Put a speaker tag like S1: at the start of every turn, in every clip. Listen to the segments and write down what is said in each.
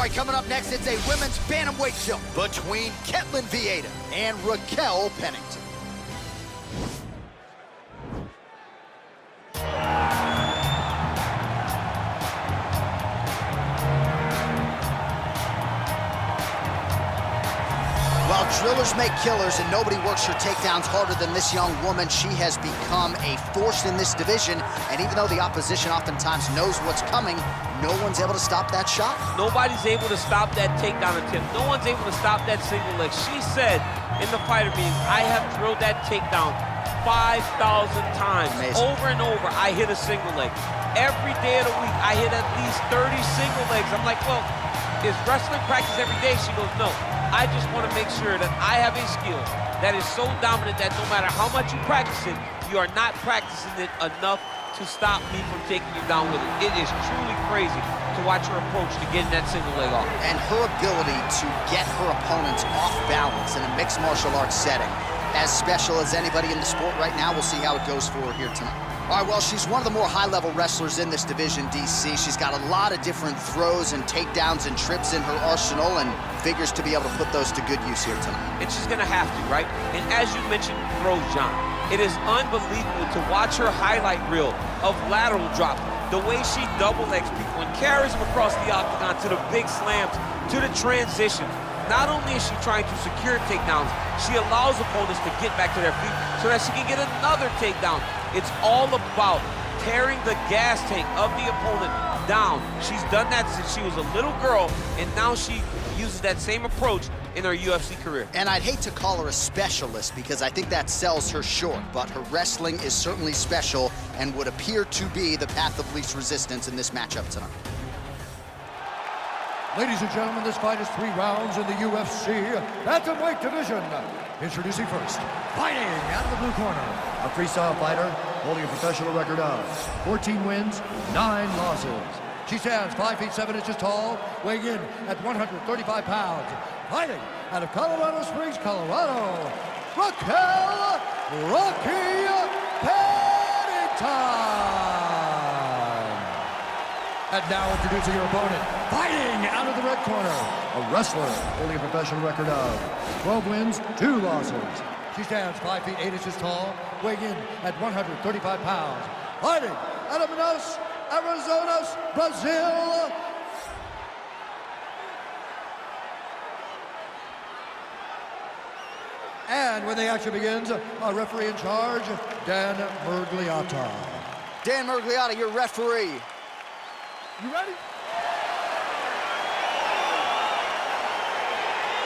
S1: right, coming up next, it's a women's bantamweight show between Ketlen Vieira and Raquel Pennington. Well, drillers make killers, and nobody works her takedowns harder than this young woman. She has become a force in this division, and even though the opposition oftentimes knows what's coming, no one's able to stop that shot.
S2: Nobody's able to stop that takedown attempt. No one's able to stop that single leg. She said in the fighter meeting, I have drilled that takedown 5,000 times.
S1: Amazing.
S2: Over and over, I hit a single leg. Every day of the week, I hit at least 30 single legs. I'm like, well, is wrestling practice every day? She goes, no. I just want to make sure that I have a skill that is so dominant that no matter how much you practice it, you are not practicing it enough to stop me from taking you down with it. It is truly crazy to watch her approach to getting that single leg off.
S1: And her ability to get her opponents off balance in a mixed martial arts setting, as special as anybody in the sport right now. We'll see how it goes for her here tonight. All right, well, she's one of the more high-level wrestlers in this division, DC. She's got a lot of different throws and takedowns and trips in her arsenal, and figures to be able to put those to good use here tonight.
S2: And she's gonna have to, right? And as you mentioned, throws, John. It is unbelievable to watch her highlight reel of lateral drop, the way she double legs people and carries them across the octagon to the big slams, to the transition. Not only is she trying to secure takedowns, she allows opponents to get back to their feet so that she can get another takedown. It's all about tearing the gas tank of the opponent down. She's done that since she was a little girl, and now she uses that same approach in her UFC career.
S1: And I'd hate to call her a specialist because I think that sells her short, but her wrestling is certainly special and would appear to be the path of least resistance in this matchup tonight.
S3: Ladies and gentlemen, this fight is 3 rounds in the UFC bantamweight division. Introducing first, fighting out of the blue corner, a freestyle fighter holding a professional record of 14 wins, 9 losses. She stands 5 feet 7 inches tall, weighing in at 135 pounds. Fighting out of Colorado Springs, Colorado, Raquel Pennington. And now introducing your opponent, fighting out of the red corner, a wrestler holding a professional record of 12 wins, 2 losses. She stands 5 feet 8 inches tall, weighing in at 135 pounds. Fighting out of Manaus, Arizona, Brazil. And when the action begins, a referee in charge, Dan Mergliotta.
S1: Dan Mergliotta, your referee.
S3: You ready?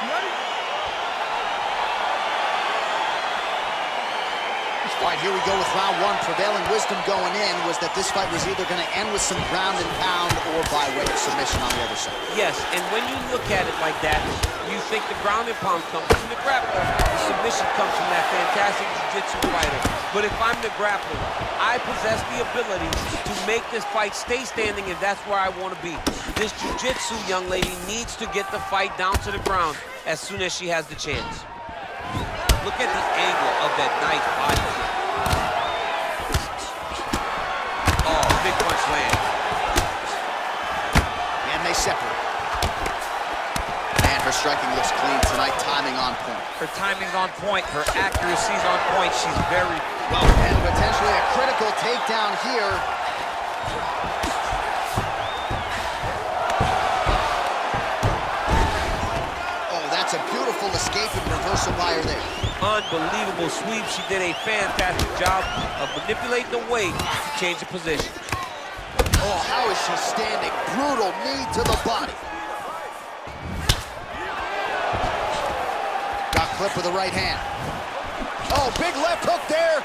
S3: You ready?
S1: All right, here we go with round 1. Prevailing wisdom going in was that this fight was either going to end with some ground and pound or by way of submission on the other side.
S2: Yes, and when you look at it like that, you think the ground and pound comes from the grappler. The submission comes from that fantastic jiu-jitsu fighter. But if I'm the grappler, I possess the ability to make this fight stay standing, and that's where I want to be. This jiu-jitsu young lady needs to get the fight down to the ground as soon as she has the chance. Look at the angle of that nice body kick. Oh, big punch lands.
S1: And they separate. And her striking looks clean tonight, timing on point.
S2: Her timing's on point, her accuracy's on point. She's very
S1: well, and potentially a critical takedown here. Oh, that's a beautiful escape and reversal by her there.
S2: Unbelievable sweep. She did a fantastic job of manipulating the weight to change the position.
S1: Oh, how is she standing? Brutal knee to the body. Got clipped with the right hand. Oh, big left hook there.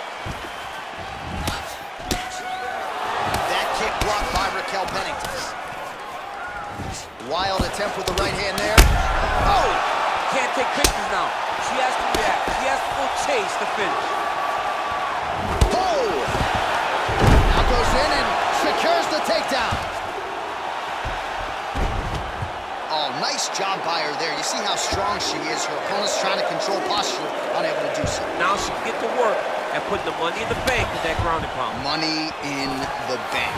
S1: That kick blocked by Raquel Pennington. Wild attempt with the right hand there.
S2: Oh! Can't take pictures now. She has to react. She has to go chase the finish.
S1: Oh! Now goes in and secures the takedown. Oh, nice job by her there. You see how strong she is. Her opponent's trying to control posture, unable to do so.
S2: Now she can get to work and put the money in the bank with that ground and pound.
S1: Money in the bank.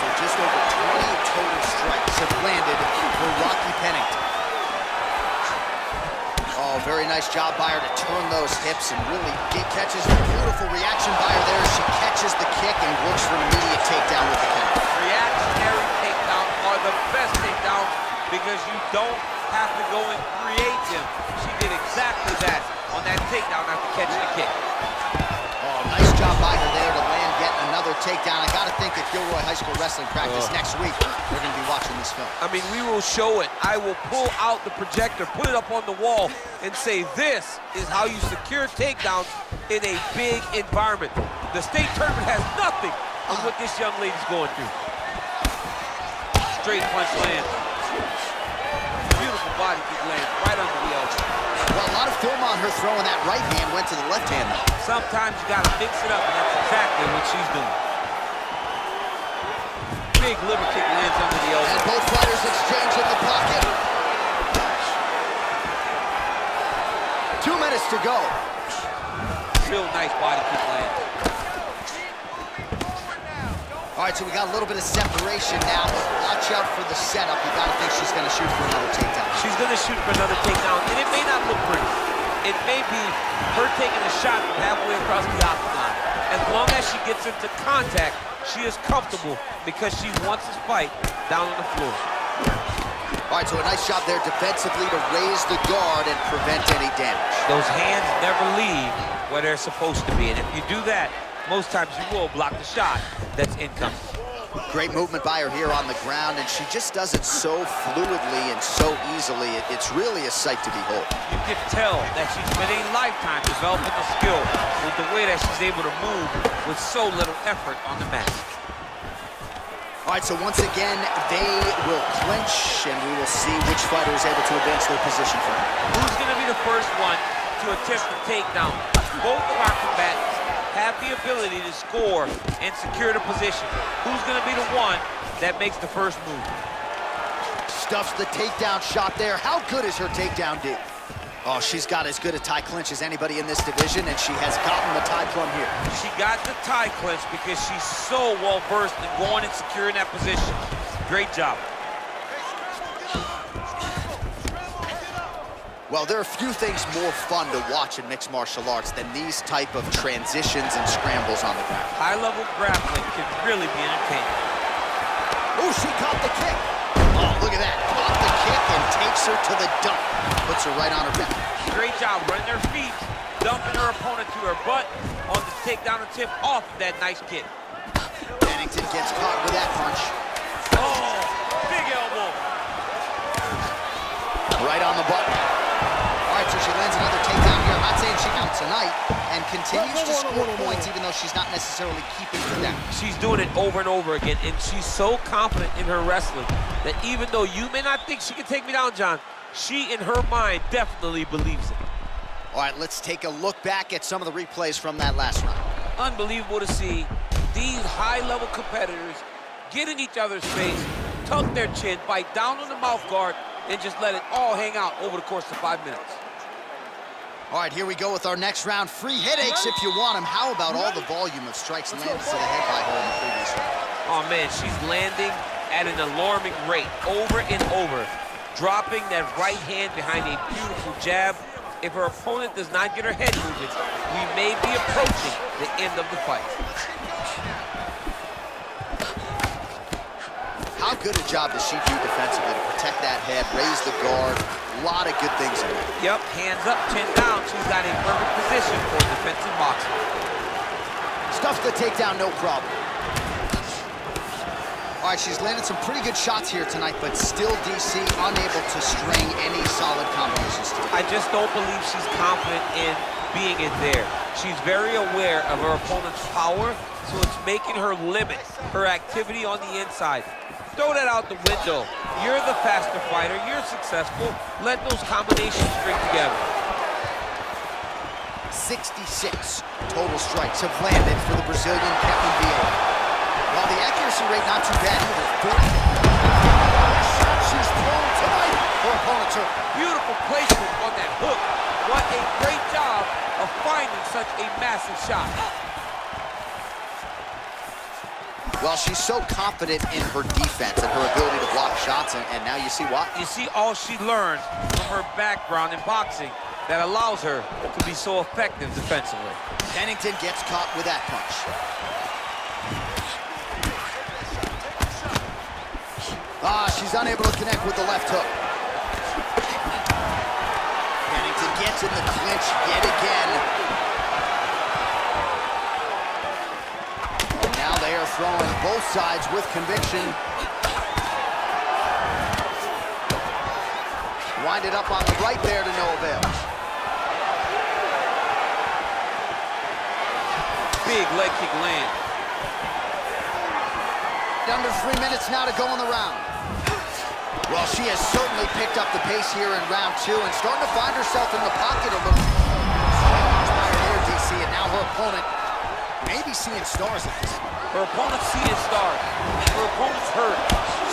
S1: So just over 20 total strikes have landed for nice job by her to turn those hips and really catches a beautiful reaction by her there. She catches the kick and looks for an immediate takedown with the counter.
S2: Reactionary takedowns are the best takedowns because you don't have to go and create them. She did exactly that on that takedown after catching the kick.
S1: Oh, nice job by her there to land yet another takedown. I gotta think at Gilroy High School Wrestling practice next week, we're gonna be watching this film.
S2: I mean, we will show it. I will pull out the projector, put it up on the wall, and say this is how you secure takedowns in a big environment. The state tournament has nothing on what this young lady's going through. Straight punch lands. Beautiful body kick lands right under the elbow.
S1: Well, a lot of film on her throwing that right hand, went to the left hand though.
S2: Sometimes you gotta mix it up, and that's exactly what she's doing. Big liver kick lands under the elbow.
S1: And both fighters exchange in the pocket. 2 minutes to go.
S2: Real nice body kick land.
S1: All right, so we got a little bit of separation now, but watch out for the setup. You gotta think she's gonna shoot for another takedown.
S2: She's gonna shoot for another takedown, and it may not look pretty. It may be her taking a shot from halfway across the octagon. As long as she gets into contact, she is comfortable because she wants this fight down on the floor.
S1: All right, so a nice job there defensively to raise the guard and prevent any damage.
S2: Those hands never leave where they're supposed to be, and if you do that, most times you will block the shot that's incoming.
S1: Great movement by her here on the ground, and she just does it so fluidly and so easily. It's really a sight to behold.
S2: You can tell that she's spent a lifetime developing the skill with the way that she's able to move with so little effort on the mat.
S1: All right, so once again, they will clinch, and we will see which fighter is able to advance their position for her.
S2: Who's going to be the first one to attempt the takedown? Both of our combatants have the ability to score and secure the position. Who's going to be the one that makes the first move?
S1: Stuffs the takedown shot there. How good is her takedown D? Oh, she's got as good a tie clinch as anybody in this division, and she has gotten the tie plum here.
S2: She got the tie clinch because she's so well-versed in going and securing that position. Great job.
S1: Well, there are few things more fun to watch in mixed martial arts than these type of transitions and scrambles on the ground.
S2: High-level grappling can really be entertaining.
S1: Oh, she caught the kick. Oh, look at that. Caught the kick and takes her to the dump. Puts her right on her back.
S2: Great job running her feet, dumping her opponent to her butt on the takedown attempt off of that nice kick.
S1: Pennington gets caught with that punch.
S2: Oh, big elbow.
S1: Right on the button. All right, so she lands another takedown here. I'm not saying she got tonight, and continues to score points even though she's not necessarily keeping her down.
S2: She's doing it over and over again, and she's so confident in her wrestling that even though you may not think she can take me down, John, she, in her mind, definitely believes it.
S1: All right, let's take a look back at some of the replays from that last round.
S2: Unbelievable to see these high-level competitors get in each other's face, tuck their chin, bite down on the mouth guard, and just let it all hang out over the course of 5 minutes.
S1: All right, here we go with our next round. Free headaches if you want them. How about all the volume of strikes landed to the head by her in the previous round?
S2: Oh, man, she's landing at an alarming rate, over and over, dropping that right hand behind a beautiful jab. If her opponent does not get her head moving, we may be approaching the end of the fight.
S1: How good a job does she do defensively to protect that head, raise the guard? A lot of good things in there.
S2: Yep, hands up, chin down. She's got a perfect position for defensive boxing.
S1: Stuffs the takedown, no problem. All right, she's landed some pretty good shots here tonight, but still, DC, unable to string any solid combinations together.
S2: I just don't believe she's confident in being in there. She's very aware of her opponent's power, so it's making her limit her activity on the inside. Throw that out the window. You're the faster fighter. You're successful. Let those combinations string together.
S1: 66 total strikes have landed for the Brazilian Ketlen Vieira. While the accuracy rate not too bad either. She's thrown tonight. Her opponent's hurt.
S2: Beautiful placement on that hook. What a great job of finding such a massive shot.
S1: Well, she's so confident in her defense and her ability to block shots, and now you see why.
S2: You see all she learned from her background in boxing that allows her to be so effective defensively.
S1: Pennington gets caught with that punch. She's unable to connect with the left hook. Pennington gets in the clinch yet again. And now they are throwing both sides with conviction. Winded up on the right there to no avail.
S2: Big leg kick land.
S1: Under 3 minutes now to go in the round. Well, she has certainly picked up the pace here in round 2 and starting to find herself in the pocket a little. There, DC, and now her opponent may be seeing stars at this point.
S2: Her opponent's seeing stars. Her opponent's hurt.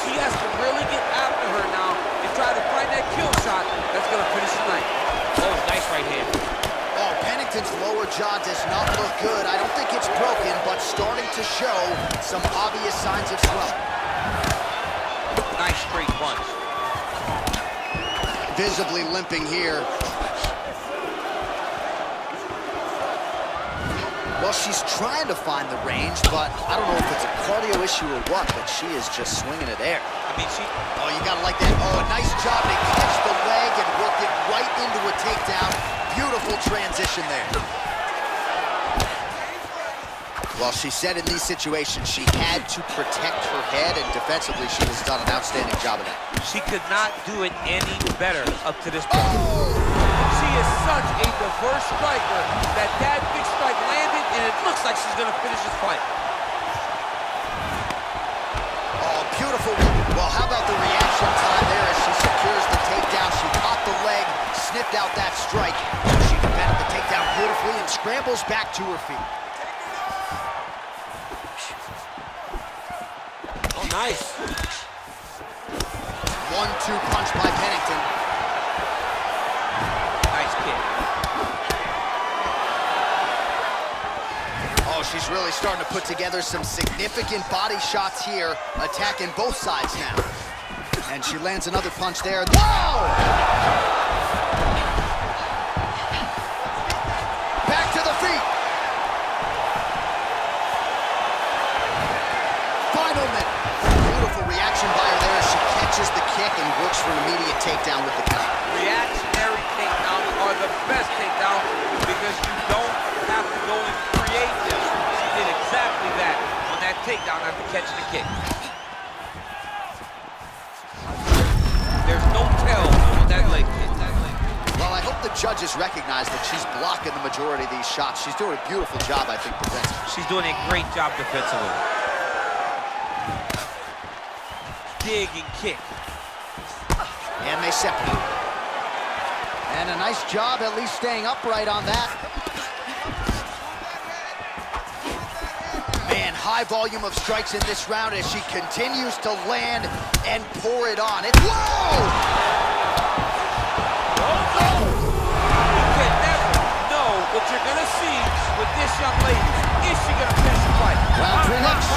S2: She has to really get after her now and try to find that kill shot that's going to finish the night. Oh, nice right hand.
S1: Oh, Pennington's lower jaw does not look good. I don't think it's broken, but starting to show some obvious signs of swelling.
S2: Nice straight punch.
S1: Visibly limping here. Well, she's trying to find the range, but I don't know if it's a cardio issue or what, but she is just swinging it there.
S2: I mean,
S1: Oh, you gotta like that. Oh, a nice job to catch the leg and work it right into a takedown. Beautiful transition there. Well, she said in these situations she had to protect her head, and defensively she has done an outstanding job of that.
S2: She could not do it any better up to this point. She is such a diverse striker that big strike landed, and it looks like she's going to finish this fight.
S1: Oh, beautiful. Well, how about the reaction time there as she secures the takedown? She caught the leg, snipped out that strike. She defended the takedown beautifully and scrambles back to her feet.
S2: Oh, nice.
S1: 1-2 punch by Pennington.
S2: Nice kick.
S1: Oh, she's really starting to put together some significant body shots here, attacking both sides now. And she lands another punch there. Whoa! Back to the feet. Final minute. Beautiful reaction by her there as she catches the kick and works for an immediate takedown with the counter.
S2: Reactionary takedowns are the best takedowns because you don't have to go and create them. She did exactly that on that takedown after catching the kick. There's no tell on that leg kick.
S1: Well, I hope the judges recognize that she's blocking the majority of these shots. She's doing a beautiful job, I think, defensively.
S2: She's doing a great job defensively. Dig and kick.
S1: And they separate. And a nice job at least staying upright on that. Man, high volume of strikes in this round as she continues to land and pour it on. It's whoa!
S2: You can never know what you're gonna see with this young lady. Is she gonna finish the fight?
S1: Round 3 next.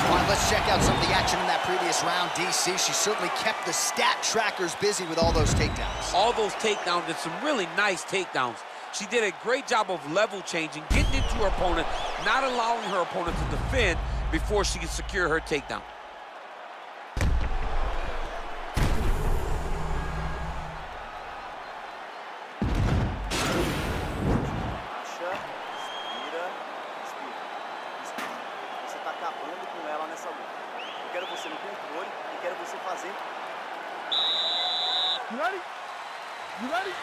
S1: All right, let's check out some of the action in that previous round. DC, she certainly kept the stat trackers busy with all those takedowns.
S2: All those takedowns and some really nice takedowns. She did a great job of level changing, getting into her opponent, not allowing her opponent to defend before she can secure her takedown.
S4: Vieira, respira. Você está acabando com ela nessa luta. Eu quero você no controle e quero você fazer. You ready? You ready?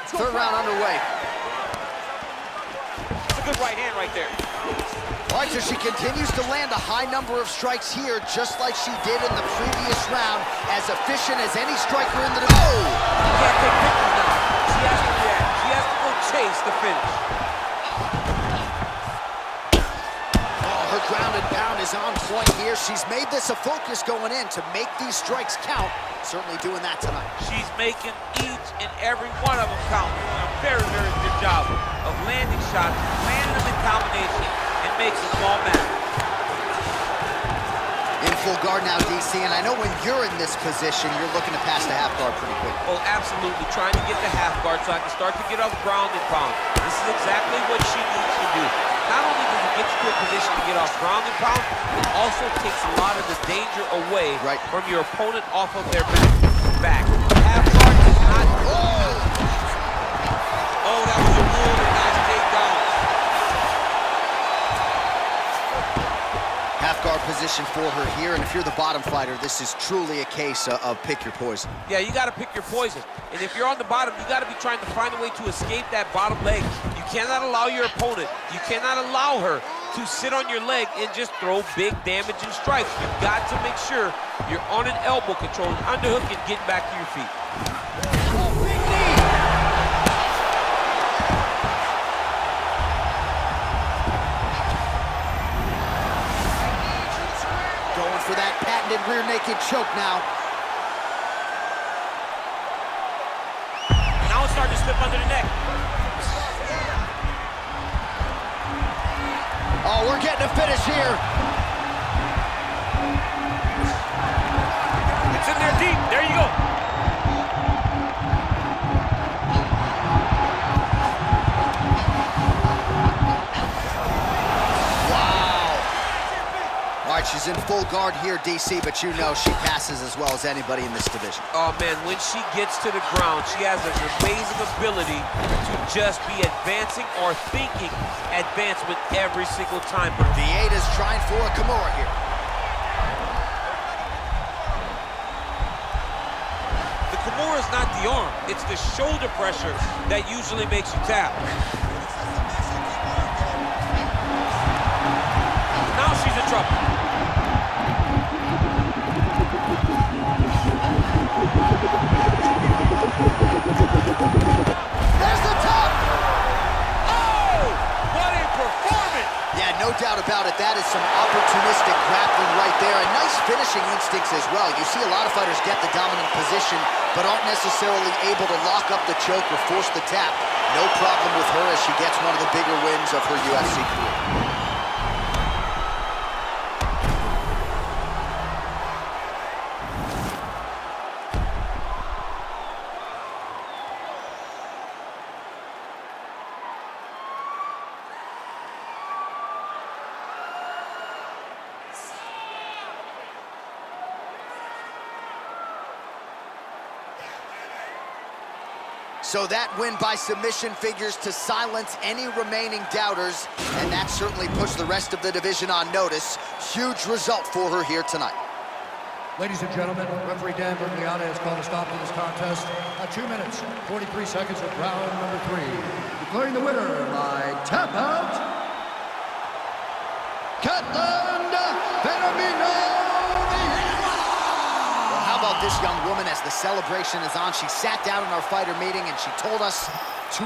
S1: Third round underway.
S2: That's a good right hand right there.
S1: All right, so she continues to land a high number of strikes here, just like she did in the previous round, as efficient as any striker in the... Oh!
S2: She can't take pictures now. She has to react. She has to go chase the finish.
S1: Oh, her ground and pound is on point here. She's made this a focus going in to make these strikes count. Certainly doing that tonight.
S2: She's making each and every one of them count. Doing a very, very good job of landing shots, landing them in combination, and makes them all matter.
S1: In full guard now, DC, and I know when you're in this position, you're looking to pass the half guard pretty quick.
S2: Oh, absolutely. Trying to get the half guard so I can start to get off ground and pound. This is exactly what she needs to do. Not only does it get you to a position to get off ground and pound, it also takes a lot of the danger away from your opponent off of their back. Half guard is not... Oh, that was a really nice takedown.
S1: Half guard position for her here, and if you're the bottom fighter, this is truly a case of pick your poison.
S2: Yeah, you got to pick your poison. And if you're on the bottom, you got to be trying to find a way to escape that bottom leg. You cannot allow your opponent, you cannot allow her to sit on your leg and just throw big damaging strikes. You've got to make sure you're on an elbow, controlling underhook and getting back to your feet.
S1: Going for that patented rear naked choke now.
S2: Now it's starting to slip under the neck.
S1: Oh, we're getting a finish here.
S2: It's in there deep. There you go.
S1: All right, she's in full guard here, DC, but you know she passes as well as anybody in this division.
S2: Oh, man, when she gets to the ground, she has an amazing ability to just be advancing or thinking advancement every single time.
S1: Vieira's trying for a Kimura here.
S2: The Kimura is not the arm. It's the shoulder pressure that usually makes you tap. Now she's in trouble.
S1: There's the top!
S2: Oh! What a performance!
S1: Yeah, no doubt about it. That is some opportunistic grappling right there, and nice finishing instincts as well. You see a lot of fighters get the dominant position, but aren't necessarily able to lock up the choke or force the tap. No problem with her as she gets one of the bigger wins of her UFC career. So that win by submission figures to silence any remaining doubters, and that certainly puts the rest of the division on notice. Huge result for her here tonight.
S3: Ladies and gentlemen, referee Dan Bergliana has called a stop to this contest at 2 minutes, 43 seconds of round number 3. Declaring the winner by tap out, Ketlen Vieira.
S1: How about this young woman as the celebration is on? She sat down in our fighter meeting and she told us to